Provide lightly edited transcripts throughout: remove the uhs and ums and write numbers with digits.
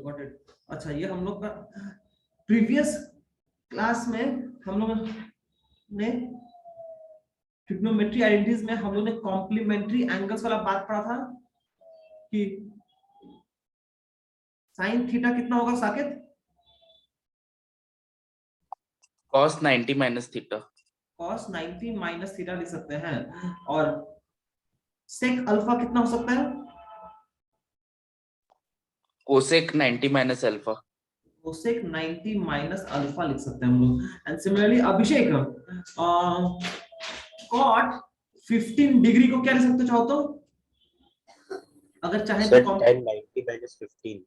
Got it. अच्छा, ये हम लोग का प्रीवियस क्लास में हम लोग ने ट्रिग्नोमेट्री आइडेंटिटीज में हम लोग ने कॉम्प्लीमेंट्री एंगल्स वाला बात पढ़ा था कि साइन थीटा कितना होगा Saket? cos 90 minus theta. cos 90 minus theta लिख सकते हैं। और सेक अल्फा कितना हो सकता है? cosec 90 minus alpha. Cosec 90 minus alpha लिख सकते हैं हम लोग। And similarly Abhishek, cot 15 degree को क्या लिख सकते हो चाहो तो? अगर चाहे तो tan 90 minus 15.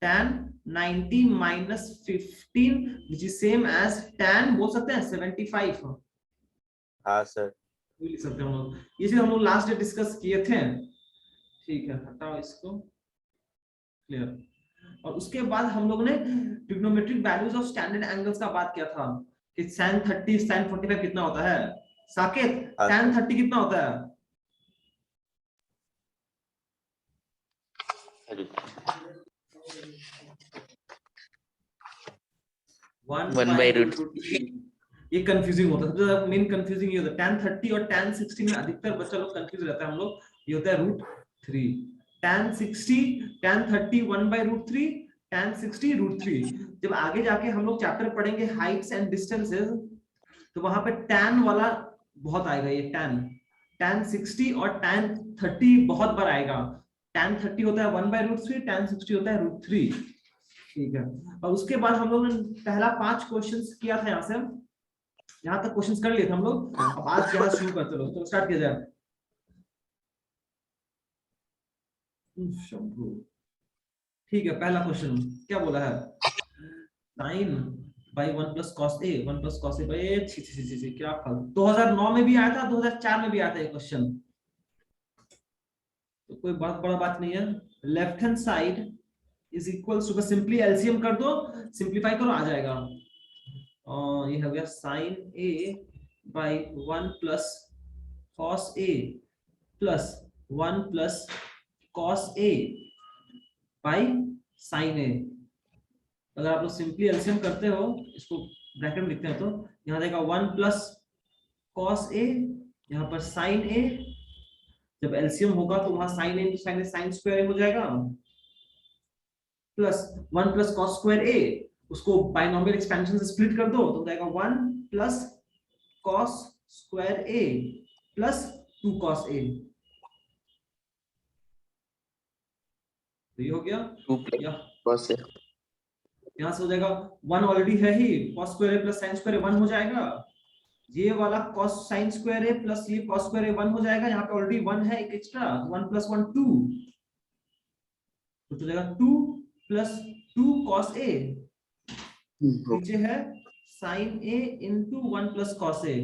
tan 90 minus 15 which is same as tan बोल सकते हैं 75। हाँ सर, लिख सकते हैं हम लोग। ये चीज हम लोग लास्ट डे डिस्कस किए थे। ठीक है, हटाओ इसको। क्लियर। और उसके बाद हम लोग ने trigonometric values of standard angles का बात किया था कि sin 30 sin 45 कितना होता है। साकेत, tan 30 कितना होता है? One by root 3। ये कंफ्यूजिंग होता है, सबसे ज्यादा मेन कंफ्यूजिंग ये होता है। tan 30 और tan 60 में अधिकतर बच्चा लोग कंफ्यूज रहता है हम लोग। ये होता है √3। tan 60 tan 30 1/√3, tan 60 √3। जब आगे जाके हम लोग चैप्टर पढ़ेंगे हाइट्स एंड डिस्टेंसेस, तो वहां पे tan वाला बहुत आएगा। ये tan 60 और tan 30 बहुत बार आएगा। tan 30 होता है 1/√3, tan 60 होता है √3। ठीक है। और उसके बाद हम लोग ने पहला 5 क्वेश्चंस किया था। यहाँ से यहाँ तक क्वेश्चंस कर लिए थे हम लोग। अब आज यहाँ शुरू करते लोग, तो स्टार्ट किया जाए। ठीक है, पहला क्वेश्चन क्या बोला है? Sine by 1 plus cos A, 1 plus cos A by क्या फल। 2009 में भी आया था, 2004 में भी आया था ये क्वेश्चन, तो कोई बहुत बड़ा बात नहीं है। Left hand side is equals to, simply LCM कर दो, सिंपलीफाई करो, आ जाएगा। ये हो गया sine A by 1 plus cos A plus 1 plus cos A by sine A. अगर आप लोग सिंपली एलसीएम करते हो, इसको ब्रैकेट में लिखते हैं, तो यहाँ देगा 1 प्लस कॉस ए, यहाँ पर साइन ए। जब एलसीएम होगा तो वहां साइन ए साइन ए साइन स्क्वायर ए हो जाएगा, प्लस 1 प्लस कॉस स्क्वायर ए, उसको बाइनोमियल एक्सपेंशन से स्प्लिट कर दो तो हो जाएगा 1 plus cos square A plus 2 cos A. तो ये हो गया 2 plus cos a. यहाँ से हो जाएगा 1 ऑलरेडी है ही, cos square A plus sine square ए 1 हो जाएगा। ये वाला cos sine square A plus ये कॉस स्क्वायर ए 1 हो जाएगा। यहाँ पे ऑलरेडी 1 है, एक एक्स्ट्रा, 1 प्लस 1 2, तो हो जाएगा 2 प्लस 2 कॉस ए। नीचे है sine A into 1 plus cos A,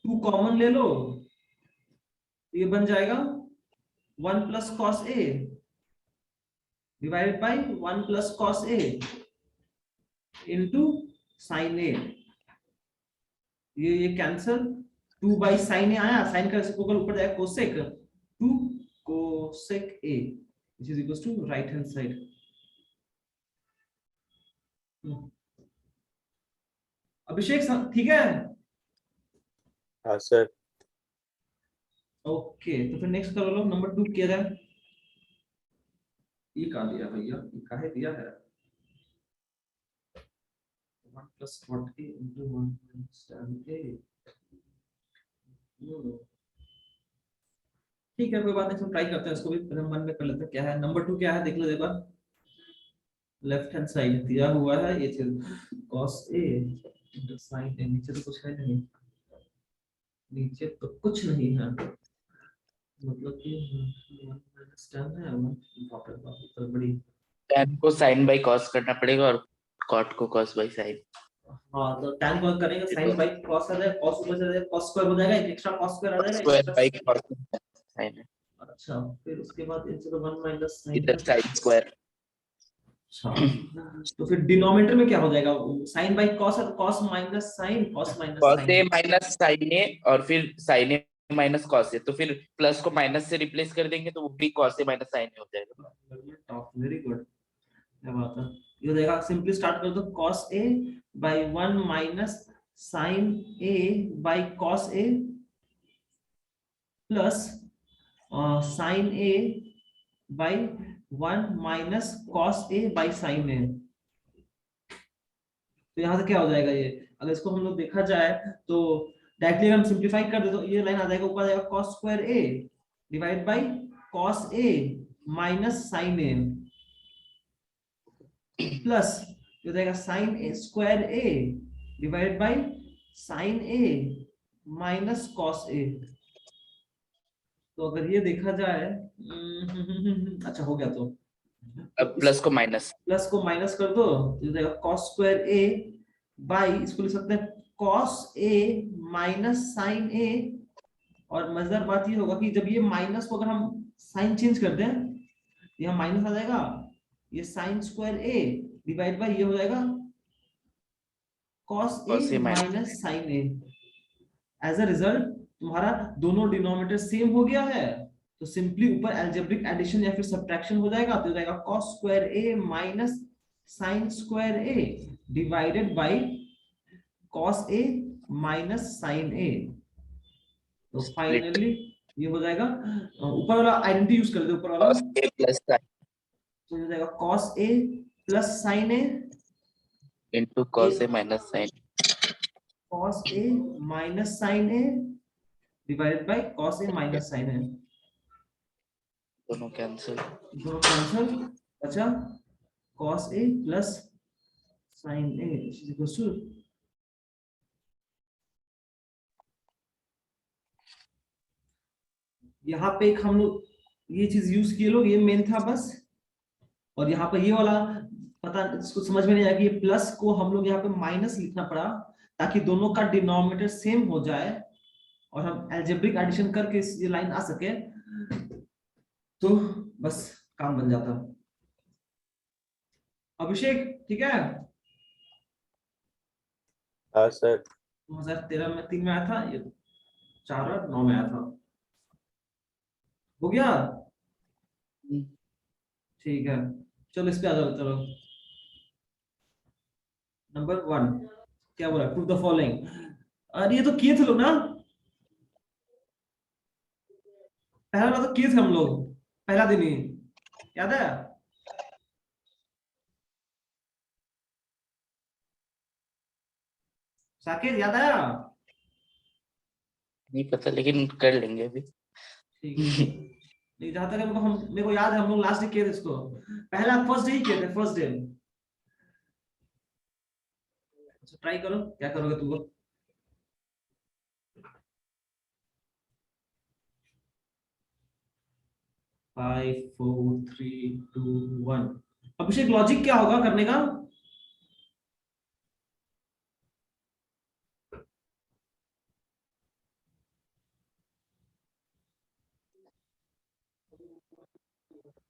2 common ले लो, ये बन जाएगा 1 plus cos A divided by 1 plus cos A into sine A. ये कैंसल, 2 बाई साइन ए आया, साइन का ऊपर जाएगा cosec 2 cosec A which is equals to right hand side। अभिषेक ठीक है? हाँ सर। ओके, तो फिर नेक्स्ट करो लो, नंबर 2 किया जाए। ये कहाँ दिया भैया, ये काहे दिया है? 1 plus 40 into 1 minus tan a। ठीक है, कोई बात नहीं, हम ट्राई करते हैं इसको भी, पहले मन में कर लेते हैं क्या है। नंबर 2 क्या है देख लो एक बार। लेफ्ट हैंड साइड दिया हुआ है ये चीज cos a into sin a। नीचे तो कुछ है नहीं, नीचे तो कुछ नहीं है, मतलब कि 1 minus tan है, 1 तो बड़ी tan को sin by cos करना पड़ेगा और cot को cos by sin। हाँ, तो tan को करेंगे sin by cos आ जाएगा, cos ऊपर से जाएगा, cos स्क्वायर हो जाएगा, एक एक्स्ट्रा cos स्क्वायर आ जाएगा, square by cos sin है। अच्छा, फिर उसके बाद इनसे तो 1 minus sin इधर sin square। अच्छा, तो फिर डिनोमिनेटर में क्या हो जाएगा? sin by cos और cos minus sin, cos minus cos sin। a minus sin a और फिर sin a minus cos a, तो फिर प्लस को माइनस से रिप्लेस कर देंगे तो वो भी cos a minus sin a हो जाएगा। Very good. क्या बात है, ये हो जाएगा, सिंपली स्टार्ट कर दो, cos a by 1 minus sin a by cos a plus sin a by 1 minus cos a by sin a। तो यहाँ से क्या हो जाएगा, ये अगर इसको हम लोग देखा जाए तो डायरेक्टली हम सिंप्लीफाई कर दे तो ये लाइन आ जाएगा, ऊपर आ जाएगा cos square a divide bye cos a minus sin a plus हो जाएगा sin a square a divide bye sin a minus cos a। तो अगर ये देखा जाए अच्छा हो गया, तो अब प्लस को माइनस कर दो तो हो जाएगा cos स्क्वायर a बाई, इसको लिख सकते हैं cos a minus sin a। और मजेदार बात ये होगा कि जब ये माइनस को अगर हम साइन चेंज कर दें, यहाँ माइनस आ जाएगा, ये sine square a divide by ये हो जाएगा cos a minus sin a। As a result तुम्हारा दोनों डिनोमिनेटर सेम हो गया है, तो सिंपली ऊपर अलजेब्रिक एडिशन या फिर सब्ट्रैक्शन हो जाएगा, तो हो जाएगा cos square a minus sin square a divided by cos a minus sin a। तो फाइनली ये हो जाएगा, ऊपर वाला आइडेंटिटी यूज कर दे, ऊपर वाला cos a plus तो हो जाएगा cos a plus sin a into cos a minus sin cos a minus sin a divided by cos a minus sin a। दोनों कैंसिल, अच्छा cos a plus sin a is equal to, यहाँ पे एक हम लोग ये चीज use किए लोग, ये मेन था बस। और यहाँ पर ये वाला पता इसको समझ में नहीं आया कि ये प्लस को हम लोग यहाँ पे माइनस लिखना पड़ा ताकि दोनों का डिनोमिनेटर सेम हो जाए और हम अलजेब्रिक एडिशन करके ये लाइन आ सके, तो बस काम बन जाता। अभिषेक ठीक है, हाँ सर। 2013 में 3 में आया था, ये 4 और 9 में आया था, हो गया ठीक है। चलो इस पे आ जाओ, चलो नंबर 1 क्या बोला, प्रूव द फॉलोइंग। अरे ये तो किए थे लोग ना, पहला वाला तो किए थे हम लोग पहला दिन ही, याद है? साकेत याद आया? नहीं पता लेकिन कर लेंगे अभी। ठीक है, नहीं जहां तक मेरे को याद है हम लोग लास्ट डे किए थे इसको, पहला फर्स्ट डे ही किए थे, फर्स्ट डे। अच्छा ट्राई करो, क्या करोगे तुम लोग? Five four three two one. Abhishek logic क्या होगा करने का?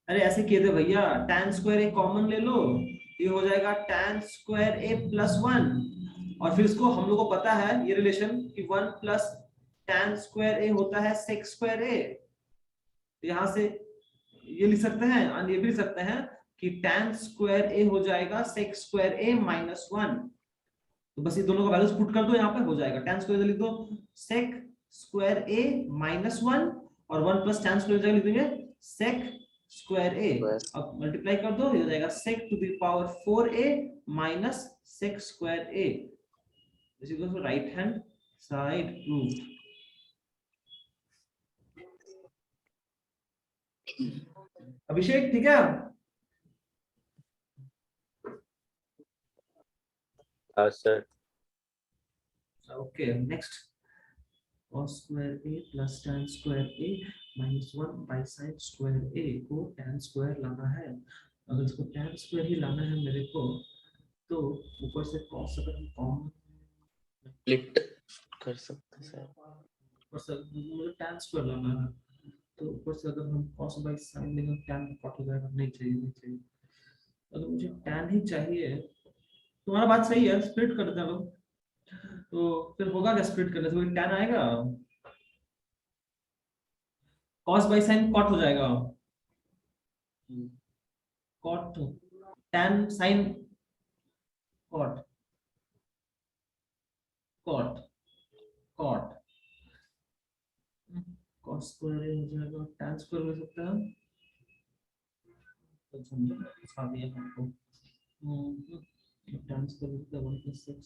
अरे ऐसे किए थे भैया, tan स्क्वायर ए कॉमन ले लो, ये हो जाएगा tan स्क्वायर ए प्लस 1, और फिर इसको हम लोग को पता है ये रिलेशन कि 1 प्लस tan स्क्वायर ए होता है sec स्क्वायर ए। तो यहाँ से ये लिख सकते हैं और ये भी लिख सकते हैं कि tan स्क्वायर ए हो जाएगा sec स्क्वायर ए माइनस 1। तो बस ये दोनों का वैल्यूज पुट कर दो, यहाँ पे हो जाएगा tan स्क्वायर लिख दो sec स्क्वायर ए माइनस 1 और 1 प्लस tan स्क्वायर जगह लिख देंगे sec स्क्वायर ए। अब मल्टीप्लाई कर दो, ये हो जाएगा sec to the power 4a minus sec square A. This is also right hand side proved. Abhishek ठीक है? हाँ sir. Okay next, cos square a plus tan square a minus 1 by sin square a को tan square लाना है। अगर इसको tan square ही लाना है मेरे को, तो ऊपर से cos अगर हम कॉमन स्प्लिट कर सकते हैं सर, ऊपर से मुझे tan स्क्वायर लाना है, तो ऊपर से अगर हम cos बाय sin लेंगे tan कट हो जाएगा, नहीं चाहिए नहीं चाहिए। अगर मुझे tan ही चाहिए, तुम्हारा बात सही है, स्प्लिट कर देना लोग, तो फिर होगा क्या स्प्लिट करने से, वही tan आएगा, cos बाय sin कट हो जाएगा, cot tan sin cot cot cot cos square हो जाएगा, tan स्क्वायर हो सकता है, तो समझो दिखा दिया हमको। tan स्क्वायर होता है 1 + x,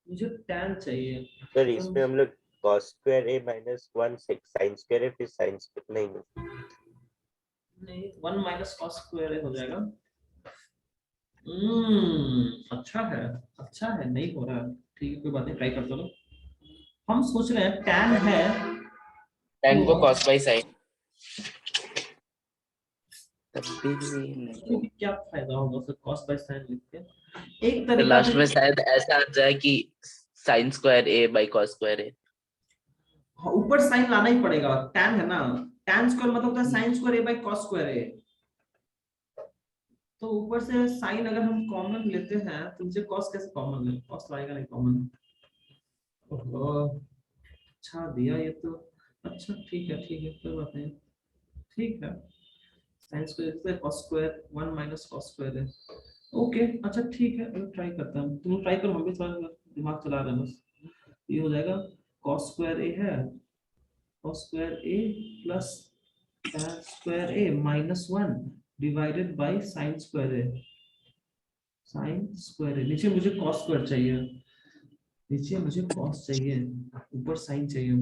मुझे tan चाहिए। सर इसमें हम लोग cos square a minus 1 sin square a फिर sin नहीं नहीं 1 - cos स्क्वायर हो जाएगा। अच्छा है, नहीं हो रहा है, ठीक है कोई बात नहीं, ट्राई करते रहो। हम सोच रहे हैं tan है tan को तो cos by sin, तब भी नहीं। इसमें भी क्या फायदा होगा फिर cos by sin लिख के। एक तो तरीका लास्ट में शायद ऐसा आ जाए कि sin square a by cos square a। हाँ, ऊपर साइन लाना ही पड़ेगा, tan है ना, tan स्क्वायर मतलब होता है sin square a by cos square a, तो ऊपर से साइन अगर हम कॉमन लेते हैं तो नीचे cos कैसे कॉमन ले, cos लाएगा नहीं कॉमन। ओहो, अच्छा दिया ये तो, अच्छा ठीक है कोई बात नहीं, ठीक है। sin square cos square 1 - cos square है, ओके अच्छा ठीक है, मैं ट्राई करता हूँ, तुम ट्राई करो, हम भी थोड़ा दिमाग चला रहे हैं बस। ये हो जाएगा cos स्क्वायर a है, cos square a plus tan square a -1 divided by sin square a, sin square a, नीचे मुझे cos स्क्वायर चाहिए, नीचे मुझे cos चाहिए, ऊपर sin चाहिए,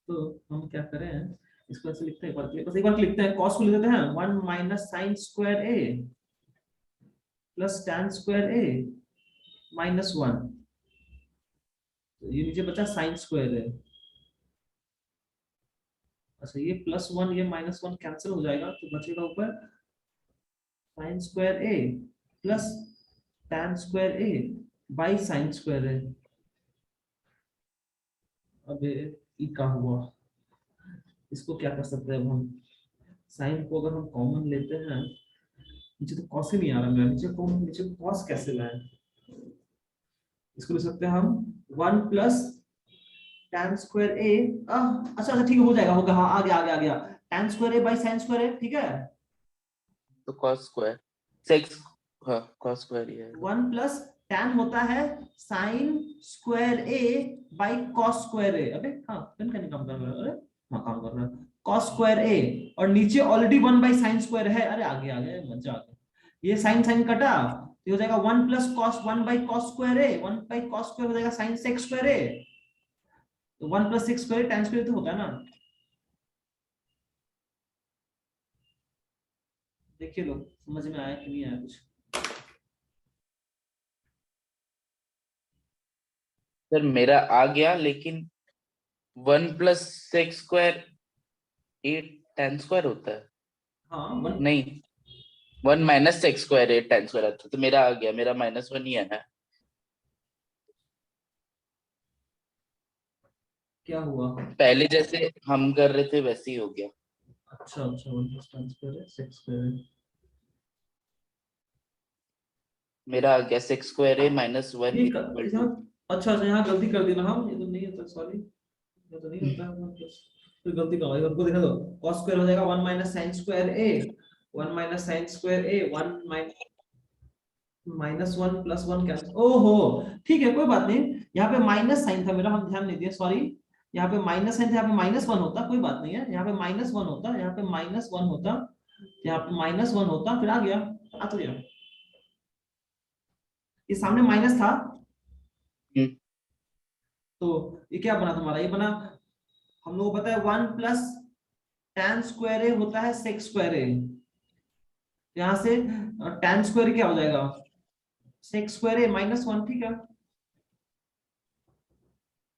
तो हम क्या करें, इसको ऐसे लिखते हैं, बस एक बार लिखते हैं, cos को लिख देते हैं 1 - sin square a plus tan square a -1, तो ये नीचे बचा sin स्क्वायर है। अच्छा ये +1 ये -1 कैंसिल हो जाएगा, तो बचेगा ऊपर sin square a plus tan square a by sin square है। अब ये क्या हुआ, इसको क्या कर सकते हैं अब हम, sin को अगर हम कॉमन लेते हैं, नीचे तो cos ही नहीं आ रहा मेरा, नीचे cos कैसे लाए, इसको ले सकते हैं हम 1 प्लस tan स्क्वायर a, अच्छा ठीक है हो जाएगा, होगा, हाँ आ गया tan square a by sin square a, ठीक है, तो cos स्क्वायर 6, हाँ cos स्क्वायर ही है। 1 प्लस tan होता है sin square a by cos square a, अबे हाँ पेन का नहीं काम कर रहा है, अरे हाँ काम कर रहा है, cos स्क्वायर a, और नीचे ऑलरेडी 1 बाई sin स्क्वायर है, अरे आगे मजा आ गया, ये sin कटा, ये हो जाएगा 1 plus cos 1 by cos square a, 1 by cos square हो जाएगा sin sec स्क्वायर a, तो 1 plus sec square tan square तो होता है ना, देखिए लो समझ में आया कि नहीं आया कुछ। सर मेरा आ गया, लेकिन 1 plus sec square 8 tan square होता है, हाँ 1 नहीं 1 minus sec square 8 tan square आता है, तो मेरा आ गया, मेरा -1 ही है ना। क्या हुआ, पहले जैसे हम कर रहे थे वैसे ही हो गया। अच्छा 1 प्लस tan स्क्वायर है sec स्क्वायर है, मेरा आ गया सेक स्क्वायर है -1 ठीक इक्वल है, टू। अच्छा यहाँ गलती कर दी ना हम, ये तो नहीं होता, सॉरी ये तो नहीं होता है, तो गलती का होगा, हमको दिखा दो, cos स्क्वायर हो जाएगा 1 minus sin square a, 1 minus sin square a, 1 minus 1 plus 1 cancel, ओहो ठीक है कोई बात नहीं, यहाँ पे माइनस साइन था मेरा, हम ध्यान नहीं दिए, सॉरी, यहाँ पे माइनस साइन था, यहाँ पे -1 होता, कोई बात नहीं है, यहाँ पे -1 होता, यहाँ पे -1 होता, यहाँ पे -1 होता, फिर आ गया, आ तो गया, ये सामने माइनस था, तो ये क्या बना तुम्हारा, ये बना, हम लोगों को पता है 1 प्लस tan स्क्वायर ए होता है sec स्क्वायर ए, यहां से tan स्क्वायर क्या हो जाएगा sec स्क्वायर ए -1, ठीक है,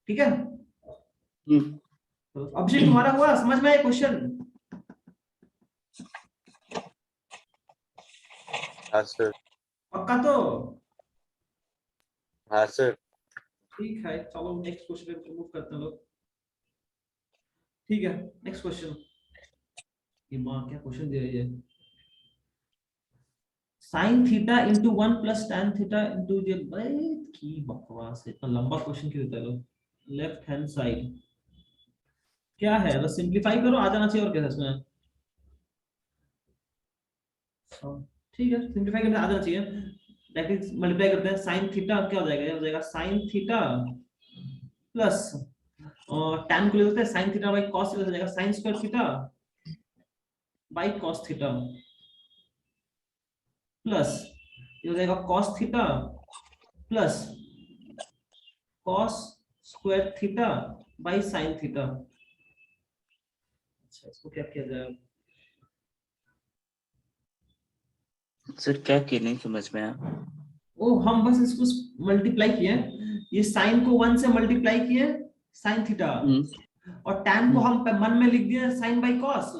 ठीक है, तो अभिषेक तुम्हारा हुआ समझ में आया क्वेश्चन, हाँ सर। पक्का तो, हाँ सर। ठीक है चलो नेक्स्ट क्वेश्चन पे मूव करते हैं लोग, ठीक है नेक्स्ट क्वेश्चन, ये माँ क्या क्वेश्चन दे रही है, sin theta into 1 plus tan theta into जे, की बकवास है, इतना लंबा क्वेश्चन क्यों देता है लोग, लेफ्ट हैंड साइड क्या है, बस सिंपलीफाई करो, आ जाना चाहिए, और क्या है इसमें, ठीक है, सिंप्लीफाई करने आ जाना चाहिए। डायरेक्टली मल्टीप्लाई करते हैं, साइन थीटा क्या हो जाएगा, ये हो जाएगा साइन थीटा प्लस और tan को ले लेते हैं, sine theta by cos theta हो जाएगा sign square theta by cos theta plus ये हो जाएगा cos theta plus cos square theta by sine theta. अच्छा, इसको क्या किया जाए? सर क्या किए, नहीं समझ में आया। ओ, हम बस इसको मल्टीप्लाई किए, ये साइन को 1 से मल्टीप्लाई किए साइन थीटा, और tan को हम मन में लिख दिए साइन बाई कॉस,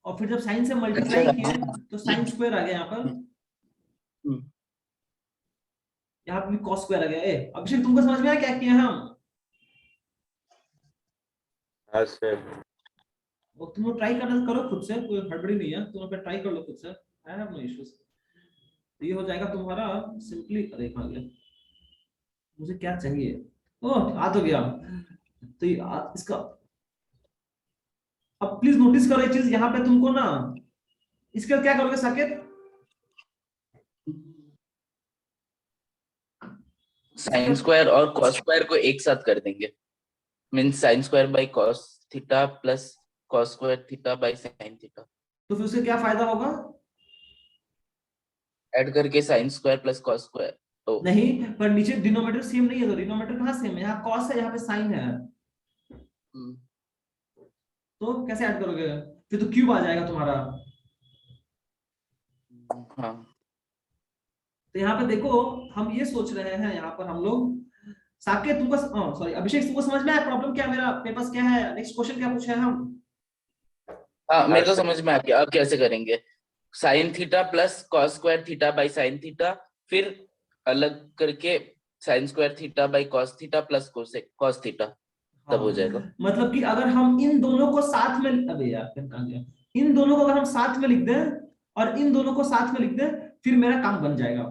और फिर जब साइन से मल्टीप्लाई अच्छा। किए तो साइन स्क्वायर आ गया यहाँ पर, यहाँ पे भी कॉस स्क्वायर आ गया। ए अभिषेक, तुमको समझ में आया क्या किया हम? हाँ सर। और तुम लोग ट्राई करना करो खुद से, कोई हड़बड़ी नहीं है, तुम लोग ट्राई कर लो खुद से, आई हैव नो इश्यूज। तो ये हो जाएगा तुम्हारा सिंपली, अरे कहाँ गया, मुझे क्या चाहिए, ओह आ तो गया। तो इसका अब प्लीज नोटिस करो ये चीज, यहाँ पे तुमको ना इसका क्या करोगे साकेत? साइन स्क्वायर और कॉस स्क्वायर को एक साथ कर देंगे, means sine square by cos theta plus cos square theta by sine theta. तो फिर उससे क्या फायदा होगा? ऐड करके sine square plus cos square. तो नहीं, पर नीचे डिनोमिनेटर सेम नहीं है, तो डिनोमिनेटर कहाँ सेम है? यहाँ कॉस है, यहाँ पे साइन है, तो कैसे ऐड करोगे? फिर तो क्यूब आ जाएगा तुम्हारा। हाँ, तो यहाँ पे देखो, हम ये सोच रहे हैं यहाँ पर हम लोग, साकेत तुमको, सॉरी अभिषेक, तुमको समझ में आया प्रॉब्लम क्या, मेरा पेपर क्या है, नेक्स्ट क्वेश्चन क्या पूछे हैं हम? हाँ मेरे को सर। समझ में आ गया। अब कैसे करेंगे? Sign theta plus cos square theta by sine theta, फिर अलग करके sign square theta by cos theta plus cos theta, तब हो जाएगा। मतलब कि अगर हम इन दोनों को साथ में, अबे यार पेन कहाँ गया, इन दोनों को अगर हम साथ में लिख दें और इन दोनों को साथ में लिख दें, फिर मेरा काम बन जाएगा।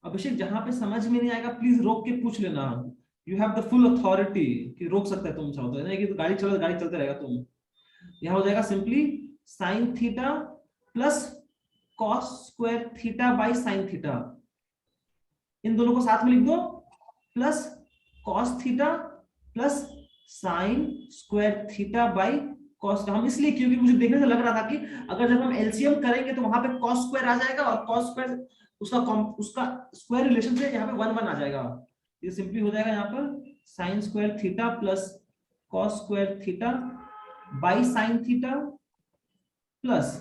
अभिषेक, जहां पे समझ में नहीं आएगा प्लीज रोक के पूछ लेना, you have the full authority कि रोक सकता है तुम चाहो तो, नहीं कि तो गाड़ी चलो, गाड़ी चलते रहेगा तुम। यहाँ हो जाएगा simply sine theta plus cos square theta by sine theta, इन दोनों को साथ में लिख दो, plus cos theta plus sine square theta by cos. हम इसलिए क्योंकि मुझे देखने से लग रहा था कि अगर जब हम एलसीएम करेंगे तो वहां पे कॉस स्क्वायर आ जाएगा, और कॉस स्क्वायर उसका स्क्वायर रिलेशन से यहाँ पे 1 1 आ जाएगा। ये सिंपली हो जाएगा यहाँ पर sign square theta plus cos square theta by sine theta plus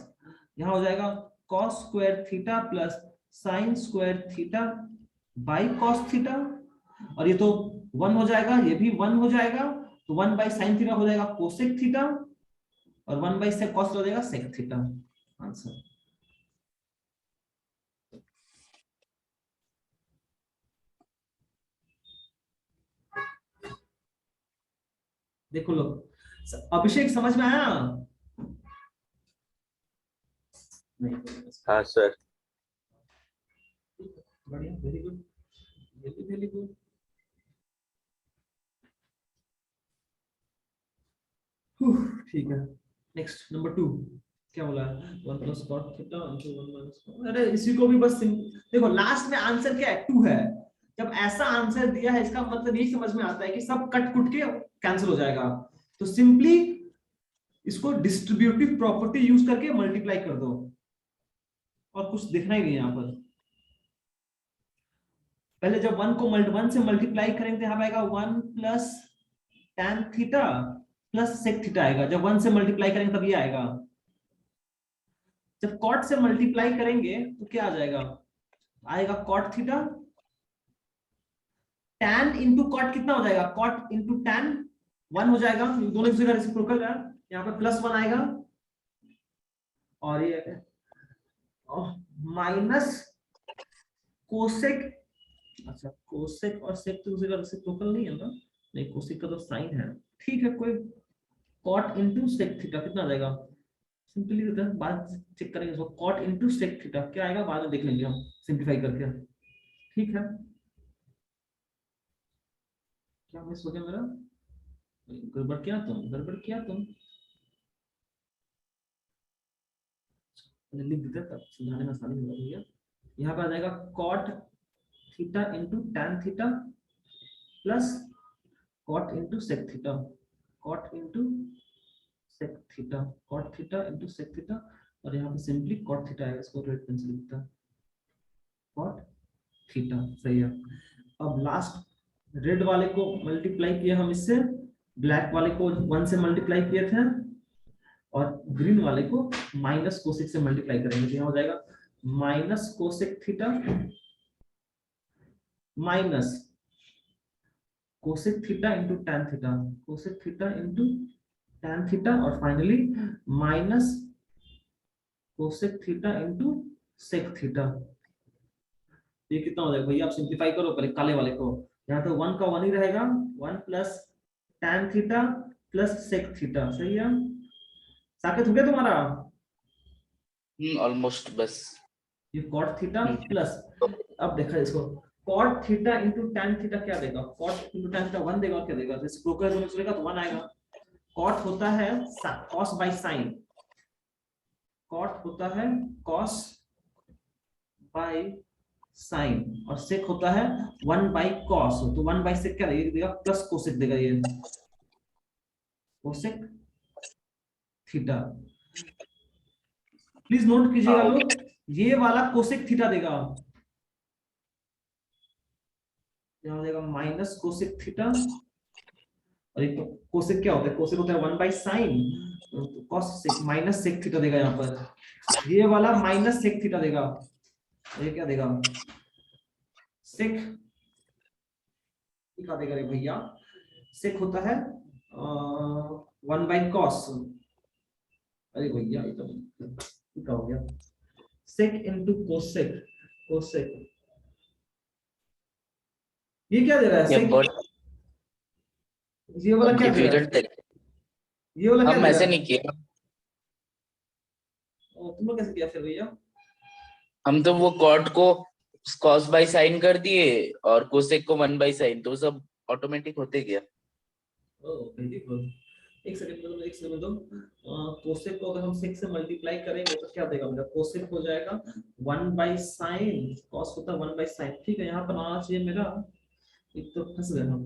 यहाँ हो जाएगा cos square theta plus sine square theta by cos theta, और ये तो 1 हो जाएगा, ये भी 1 हो जाएगा, तो 1 बाई साइन थीटा हो जाएगा कोसेक थीटा, और 1 बाई सेक कॉस हो जाएगा सेक थीटा। आंसर। देखो लोग, अभिषेक समझ में आया? नहीं, हाँ सर। बढ़िया, वेरी गुड, वेरी गुड। ठीक है, नेक्स्ट नंबर 2 क्या बोला है? 1 plus cot theta into 1 minus cot. अरे इसी को भी बस देखो, लास्ट में आंसर क्या है? 2 है। जब ऐसा आंसर दिया है, इसका मतलब यही समझ में आता है कि सब कट कुट के कैंसिल हो जाएगा, तो सिंपली इसको डिस्ट्रीब्यूटिव प्रॉपर्टी यूज करके मल्टीप्लाई कर दो, और कुछ दिखना ही नहीं है यहाँ पर। पहले जब 1 से मल्टीप्लाई करेंगे तो यहाँ पे आएगा 1 plus tan theta plus sec theta आएगा, जब 1 से मल्टीप्लाई करेंगे तब ये आएगा। जब कॉट से मल्टीप्लाई करेंगे तो क्या आ जाएगा? आएगा cot theta, tan into cot कितना हो जाएगा? कॉट इंटू tan 1 हो जाएगा, दोनों एक जगह रेसिप्रोकल है, यहाँ पे प्लस 1 आएगा, और ये माइनस कोसेक, अच्छा कोसेक और सेक तो दूसरी जगह रेसिप्रोकल नहीं है ना, नहीं कोसेक का तो साइन है, ठीक है कोई, कॉट इंटू सेक थीटा कितना आ जाएगा? सिंपली बाद चेक करेंगे इसको, कॉट इंटू सेक थीटा क्या आएगा बाद में देख लेंगे हम सिंप्लीफाई करके। ठीक है, क्या मिस हो गया मेरा? गड़बड़ किया तुम। लिख देते तब समझाने में आसानी हो रही है। यहाँ पर आ जाएगा cot theta into tan theta plus cot into sec theta, cot into sec theta, cot theta into sec theta, और यहाँ पे सिंपली कॉट थीटा आएगा, इसको रेड पेन से लिखता है कॉट थीटा। सही है। अब लास्ट रेड वाले को मल्टीप्लाई किया हम इससे, ब्लैक वाले को 1 से मल्टीप्लाई किए थे, और ग्रीन वाले को माइनस कोसेक से मल्टीप्लाई करेंगे, तो यहाँ हो जाएगा minus cosec theta minus cosec theta into tan theta, cosec theta into tan theta, और finally minus cosec theta into sec theta. ये कितना हो जाएगा भैया, आप सिंप्लीफाई करो पहले काले वाले को। यहाँ तो 1 का 1 ही रहेगा, 1 plus tan theta plus sec theta. सही है, साकेत हो गया तुम्हारा? ऑलमोस्ट बस। ये कॉट थीटा प्लस, अब देखा इसको, cot theta into tan theta क्या देगा, कॉट इंटू टैन थीटा 1 देगा, और क्या देगा, रेसिप्रोकल में चलेगा तो 1 आएगा। कॉट होता है कॉस बाय साइन, कॉट होता है कॉस बाय साइन, और सेक होता है 1 बाय कॉस, तो 1 बाय सेक क्या देगा, प्लस कोसेक देगा, ये कोसेक थीटा। प्लीज नोट कीजिएगा लोग, ये वाला कोसेक थीटा देगा, यहाँ हो जाएगा माइनस कोसेक थीटा, और एक कोसेक क्या होता है, कोसेक होता है 1 by sine, cos sec minus sec theta देगा यहाँ पर, ये वाला माइनस सेक थीटा देगा, ये क्या देगा, सेक क्या देगा रे भैया, सेक होता है 1 बाय कॉस, अरे भैया ये तो क्या हो गया, सेक इंटू कोसेक, कोसेक ये क्या दे रहा है, सेक ये वाला क्या दे रहा है, ये वाला क्या हम दे ऐसे रहा है, नहीं किया, तुम लोग कैसे किया फिर भैया? हम तो वो कॉट को कॉस बाय साइन कर दिए और कोसेक को 1 बाय साइन, तो सब ऑटोमेटिक होते गया। Very good. एक सेकंड दो, कोसेक को अगर हम सेक से मल्टीप्लाई करेंगे तो क्या देगा मेरा, कोसेक हो जाएगा 1 बाय साइन, कॉस होता है 1 बाय साइन। ठीक है, यहाँ पर आना चाहिए मेरा, एक तो फंस गए हम,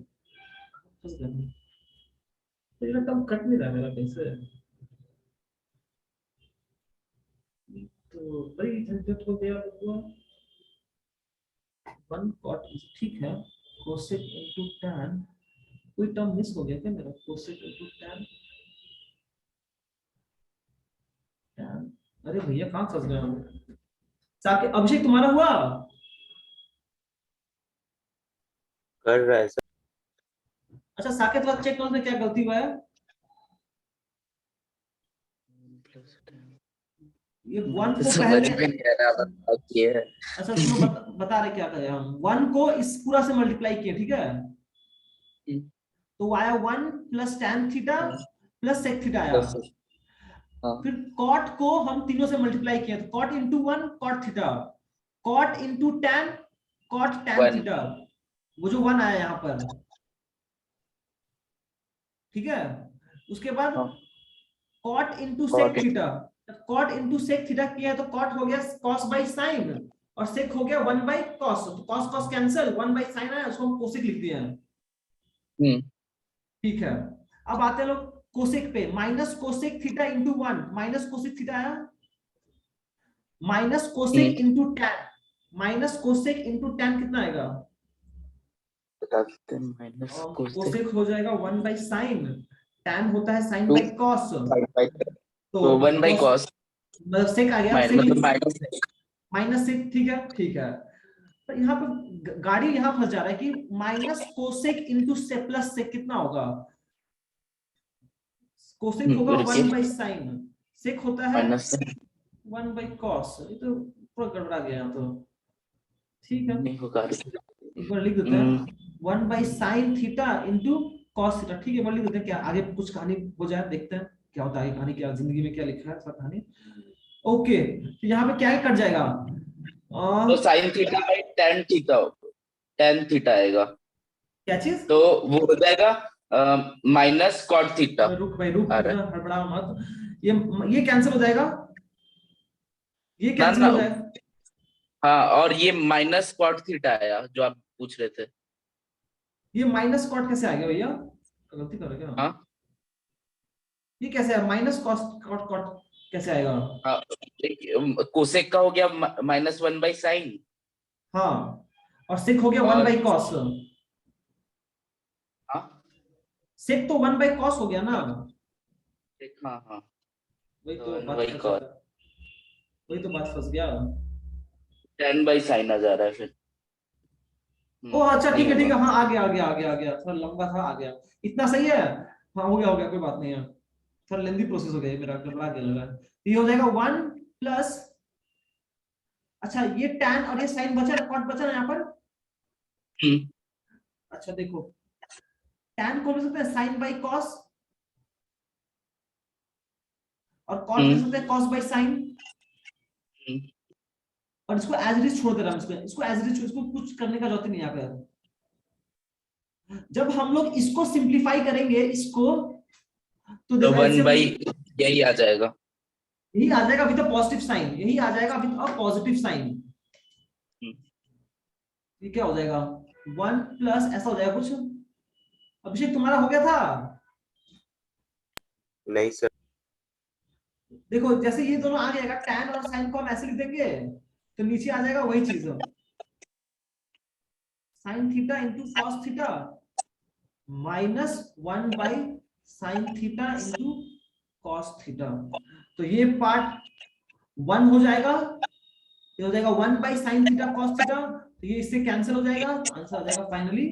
तो ये टर्म कट नहीं रहा मेरा कैसे, तो बड़ी झंझट हो गया हुआ। 1 कॉट ठीक है, कोसेक इनटू टैन, कोई टर्म मिस हो गया क्या मेरा, कोसेक इनटू टैन, टैन, अरे भैया कहाँ फंस गए हम। साकेत, अभिषेक तुम्हारा हुआ? कर रहा है सर। अच्छा साकेत वाला चेक करो क्या गलती हुआ है, ये 1 को पहले, अच्छा सुनो बता रहे क्या करें हम, 1 को इस पूरा से मल्टीप्लाई किए, ठीक है, तो आया 1 plus tan theta plus sec theta आया, फिर कॉट को हम तीनों से मल्टीप्लाई किया, तो cot into 1 cot theta, cot into tan cot tan theta, वो जो 1 आया यहाँ पर, ठीक है, उसके बाद cot into sec theta, cot into sec theta किया है तो कॉट हो गया कॉस बाय साइन, और सेक हो गया 1 बाय कॉस, तो cos cos cancel, 1 by sign आया, उसको हम कोसेक लिख दिए हैं। ठीक है, अब आते हैं लोग कोसेक पे, minus cosec theta into 1, minus cosec theta आया, minus cosec into tan, minus cosec into tan कितना आएगा, कोसेक हो जाएगा 1 बाय साइन, टैन होता है साइन बाय कॉस, तो 1 बाय कॉस, सेक आ गया, माइनस सेक, ठीक है, तो यहाँ पे गाड़ी यहाँ फंस जा रहा है कि माइनस कोसेक इंटू से प्लस सेक कितना होगा, कोसेक होगा 1 बाय साइन, सेक होता है 1 बाय कॉस, ये तो पूरा गड़बड़ा गया यहाँ तो। ठीक है, एक बार लिख देते हैं 1 by sine theta into cos theta, ठीक है, एक बार लिख देते हैं, क्या आगे कुछ कहानी हो जाए, देखते हैं क्या होता है कहानी, क्या जिंदगी में क्या लिखा है सब कहानी। ओके, तो यहाँ पे क्या कट जाएगा, तो sine theta by tan theta, tan theta आएगा, क्या चीज, तो वो हो जाएगा माइनस कॉट थीटा रुक भाई रुक, आ रहा है। हड़बड़ा मत। ये कैंसिल हो जाएगा, ये ना कैंसिल ना, हो जाएगा। हाँ, और ये माइनस कॉट थीटा आया जो आप पूछ रहे थे। ये माइनस कॉट कैसे आ गया भैया, गलती कर रहे क्या? हाँ ये कैसे है माइनस कॉस कॉट कॉट कैसे आएगा? हाँ, कोसेक का हो गया -1/sin। हाँ, और सेक हो गया और 1/cos। हाँ सेक तो 1/cos हो गया ना। हाँ हाँ, वही तो तो बात फंस 1/cos, जाता है, वही तो बात फंस गया। 10/sin आ जा रहा है फिर। ओ अच्छा नहीं ठीक है ठीक होगा। है, हाँ आ गया आ गया आ गया आ गया, थोड़ा लंबा था, आ गया। इतना सही है। हाँ हो गया कोई बात नहीं है। थोड़ा लेंदी प्रोसेस हो गया ये मेरा, गड़बड़ा गया लग रहा है। ये हो जाएगा 1 प्लस, अच्छा ये tan और ये sin बचा ना, कॉट बचा ना यहाँ पर। हम्म अच्छा देखो, tan को लिख सकते हैं sin/cos, और cot लिख हम्म सकते हैं cos/sin। हम्म, और इसको एज इट इज छोड़ दे रहा हूं, इसको एज इट इज, इसको कुछ करने का जरूरत नहीं है यहाँ पे। जब हम लोग इसको सिंप्लीफाई करेंगे इसको, तो तो देखो वन एलसीएम बाई यही आ जाएगा। यही आ जाएगा विद अ पॉजिटिव साइन, यही आ जाएगा विद अ पॉजिटिव साइन। हम्म, ये क्या हो जाएगा, 1 प्लस ऐसा हो जाएगा कुछ। अभिषेक तुम्हारा हो गया था। नहीं सर। देखो जैसे ये दोनों आ जाएगा, tan और sin को हम ऐसे लिख देंगे, तो नीचे आ जाएगा वही चीज, sin theta into cos theta -1/sin theta into cos theta. तो ये पार्ट 1 हो जाएगा, ये हो जाएगा 1/sin थीटा कॉस थीटा, तो ये इससे कैंसिल हो जाएगा, तो आंसर आ जाएगा फाइनली।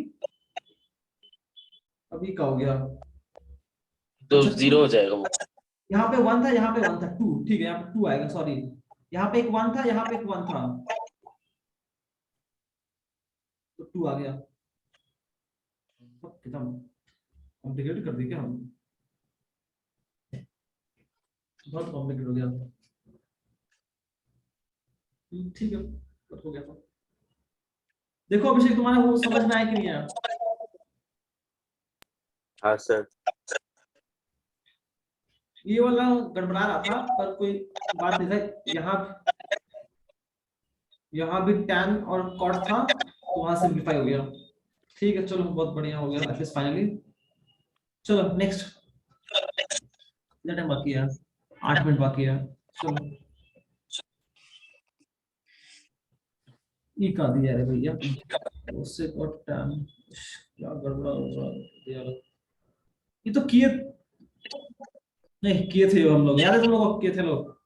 अभी का हो गया, तो अच्छा 2, 0 हो जाएगा वो। यहाँ पे 1 था, यहाँ पे 1 था, 2 ठीक है, यहाँ पे 2 आएगा, सॉरी यहाँ पे एक 1 था, यहाँ पे एक 1 था, तो 2 आ गया। सब खत्म, कॉम्प्लिकेट कर दी क्या हम, बहुत कॉम्प्लिकेट हो गया। ठीक है, हो गया था। देखो अभिषेक तुम्हारा वो समझ में आया कि नहीं आया? हाँ सर। ये वाला गड़बड़ा रहा था, पर कोई बात नहीं था। यहाँ भी tan और cot था, तो वहां सिंप्लीफाई हो गया। ठीक है चलो, बहुत बढ़िया हो गया एटलीस्ट फाइनली। चलो नेक्स्ट, कितना टाइम बाकी है, 8 मिनट बाकी है। चलो ये का दिया है भैया, उससे और tan क्या गड़बड़ा होगा यार। ये तो किए नहीं, किए थे हम लोग, याद है तुम लोग को, किए थे लोग।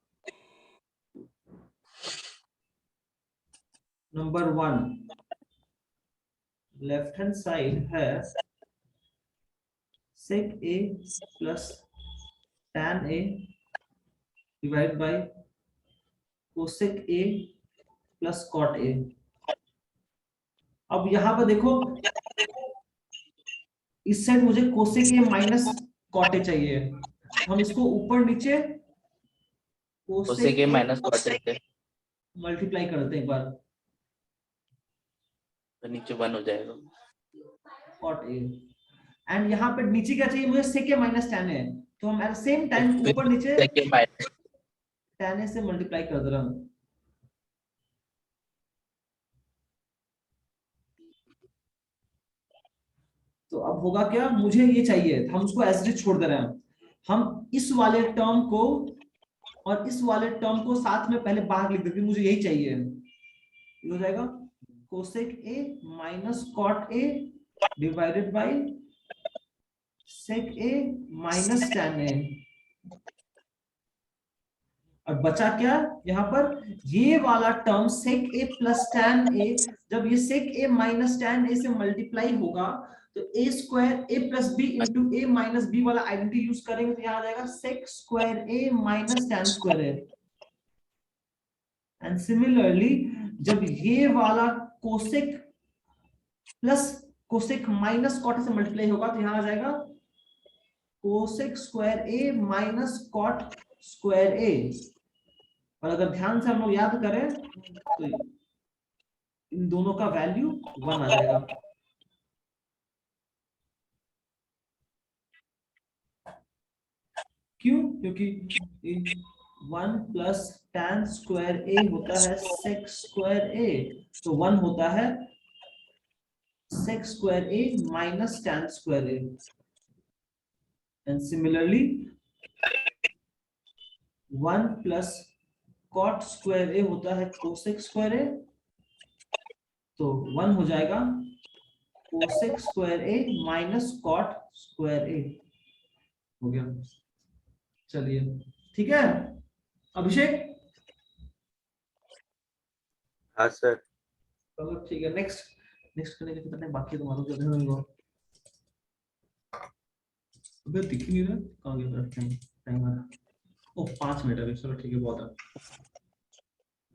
नंबर 1, लेफ्ट हैंड साइड है sec a plus tan a divide bye cosec a plus cot a। अब यहाँ पर देखो, इस साइड मुझे cosec a minus cot a चाहिए, तो हम इसको ऊपर नीचे उससे cosec के a माइनस कॉट से मल्टीप्लाई कर देते हैं एक बार, तो नीचे 1 हो जाएगा। cot a। एंड यहाँ पे नीचे क्या चाहिए मुझे, sec a minus tan a, तो हम एट सेम तो टाइम फिर ऊपर नीचे sec के माइनस, tan a से मल्टीप्लाई कर दे रहा हूँ। तो अब होगा क्या, मुझे ये चाहिए, हम उसको एज इट इज छोड़ दे रहे हैं। हम इस वाले टर्म को और इस वाले टर्म को साथ में पहले बाहर लिख देते, मुझे यही चाहिए। ये हो जाएगा cosec A minus cot A divided by sec A minus tan A. और बचा क्या यहाँ पर, ये वाला term sec A plus tan A, जब ये सेक ए माइनस टैन ए से मल्टीप्लाई होगा, तो A square A plus B into A minus B वाला आइडेंटिटी यूज करेंगे, तो यहाँ आ जाएगा sec square A minus tan square A. And similarly जब ये वाला cosec plus cosec minus cot से मल्टीप्लाई होगा, तो यहाँ आ जाएगा cosec square A minus cot square A. और अगर ध्यान से हम लोग याद करें, तो इन दोनों का वैल्यू 1 आ जाएगा। क्यों? क्योंकि 1 प्लस tan स्क्वायर ए होता है sec स्क्वायर ए, तो 1 होता है sec square A minus tan square A, and similarly 1 plus cot square A होता है cosec स्क्वायर ए, तो 1 हो जाएगा cosec square A minus cot square ए। हो गया, चलिए ठीक है अभिषेक। हाँ सर। चलो ठीक है, नेक्स्ट करने के कितने बाकी है तुम्हारा? जो है अबे दिख ही नहीं रहा, कहाँ गया मेरा टाइम? टाइम आ रहा, ओ 5 मिनट अभी, चलो ठीक है बहुत है।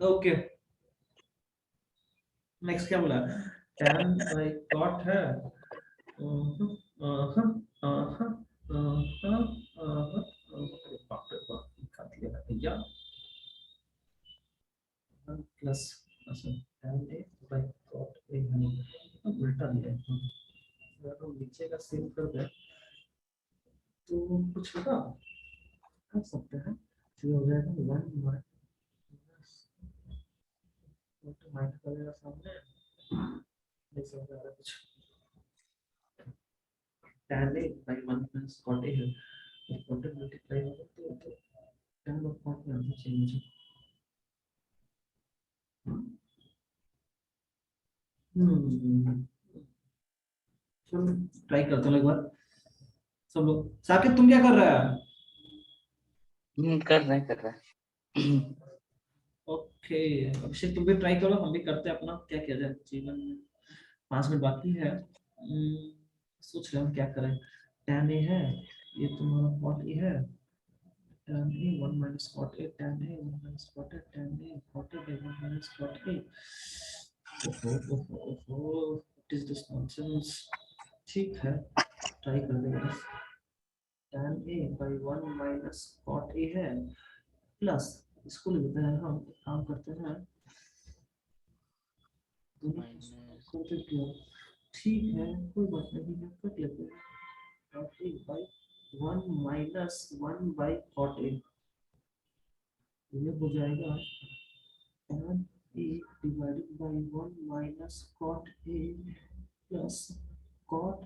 ओके नेक्स्ट क्या बोला? tan बाय cot है अरे बाप रे बाप, लिखा दिया भैया। Plus tan a by cot a है, उल्टा दिया है। अगर हम नीचे का सेम कर दें तो कुछ होगा, कर सकते हैं, तो हो जाएगा 1 माइनस माइनस करेगा सामने, नहीं समझ आ रहा कुछ। tan a by 1 plus cot a है, तो cot a मल्टीप्लाई होगा तो tan और cot में आना चाहिए मुझे। चलो ट्राई करते हैं एक बार सब लोग। साकिब तुम क्या कर रहा है? कर रहे हैं। ओके अभिषेक तुम भी ट्राई करो, हम भी करते हैं अपना, क्या किया जाए जीवन में। 5 मिनट बाकी है। सोच रहे हम क्या करें। tan a है, ये तुम्हारा cot a है, tan a 1 minus cot a, tan a 1 minus cot a, tan a cot a by 1 minus cot a। what is this nonsense? ठीक है ट्राई कर देंगे। tan a by 1 minus cot a है, plus इसको लिखते हैं हम, एक काम करते हैं करते क्यों, ठीक है कोई बात नहीं है, कर लेते हैं। cot a by 1 minus 1 by cot a, ये हो जाएगा tan a divided by 1 minus cot a plus cot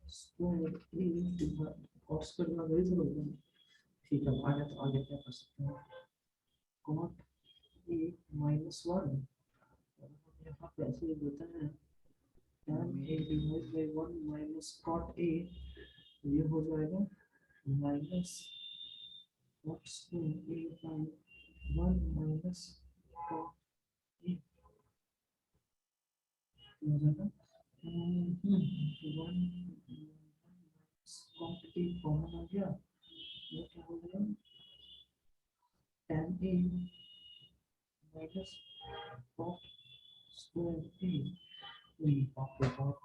square a divided cot square का वही सब होगा। ठीक है आगे तो आगे क्या कर सकते हैं, cot a minus 1, यहाँ पे ऐसे ही होता है tan a divided by 1 minus cot a, ये हो जाएगा minus cot square a by 1 minus cot a, हो जाएगा 1 cot a कॉमन आ गया, ये क्या हो गया tan a minus cot square a, वही बाप रे बाप,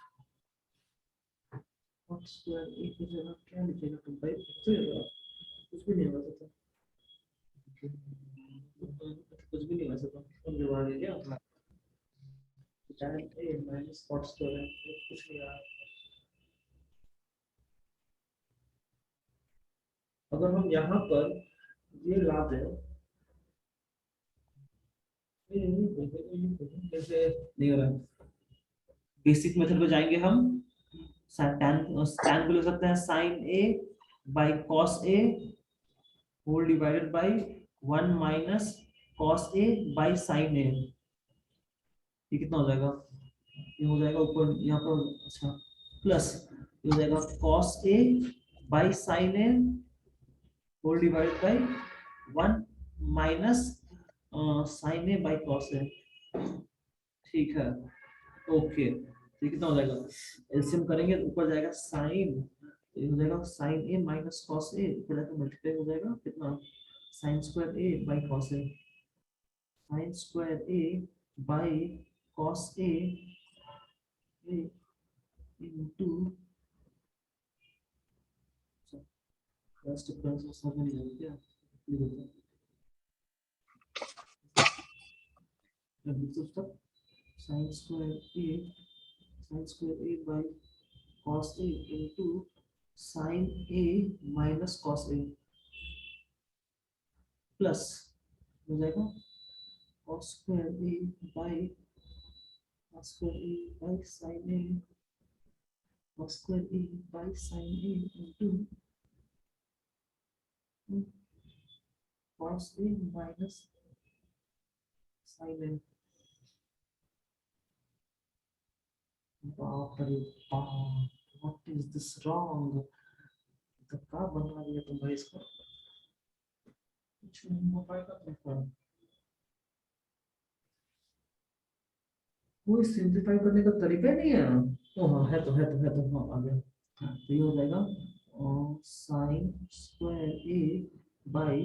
cot square a की जगह क्या लिखेगा तुम भाई? कुछ भी नहीं हो सकता, कुछ भी नहीं हो सकता, तुम दिमाग है क्या? tan a minus cot square है, कुछ नहीं आ रहा। अगर हम यहाँ पर ये ला दें, कैसे नहीं हो रहा है। बेसिक मेथड पे जाएंगे हम, tan को लिख सकते हैं sin a by cos a whole divided by 1 minus cos a by sin a। ये कितना हो जाएगा? ये हो जाएगा ऊपर यहाँ पर, अच्छा प्लस ये हो जाएगा cos a by sin a whole divided by 1 minus sin a by cos a। ठीक है ओके, तो कितना हो जाएगा? एलसीएम करेंगे तो ऊपर जाएगा साइन, ये हो जाएगा sine A minus cos A, ऊपर जाकर मल्टीप्लाई हो जाएगा कितना, sine square A by cos A, sine square A by cos A into first difference समझ में नहीं आ रहा क्या, sine square A by cos a into sin a minus cos a, plus हो जाएगा cos square a by cos square a by sin a cos square a by sin a into cos a minus sin a. बाप रे बाप, what is this wrong? तो क्या बनवा दिया तुम भाई इसको? कुछ नहीं हो पाएगा तुमको। कोई सिंपलीफाई करने का तरीका ही नहीं है। ओ हाँ, है तो हाँ आ गया। तो ये हो जाएगा sin square a by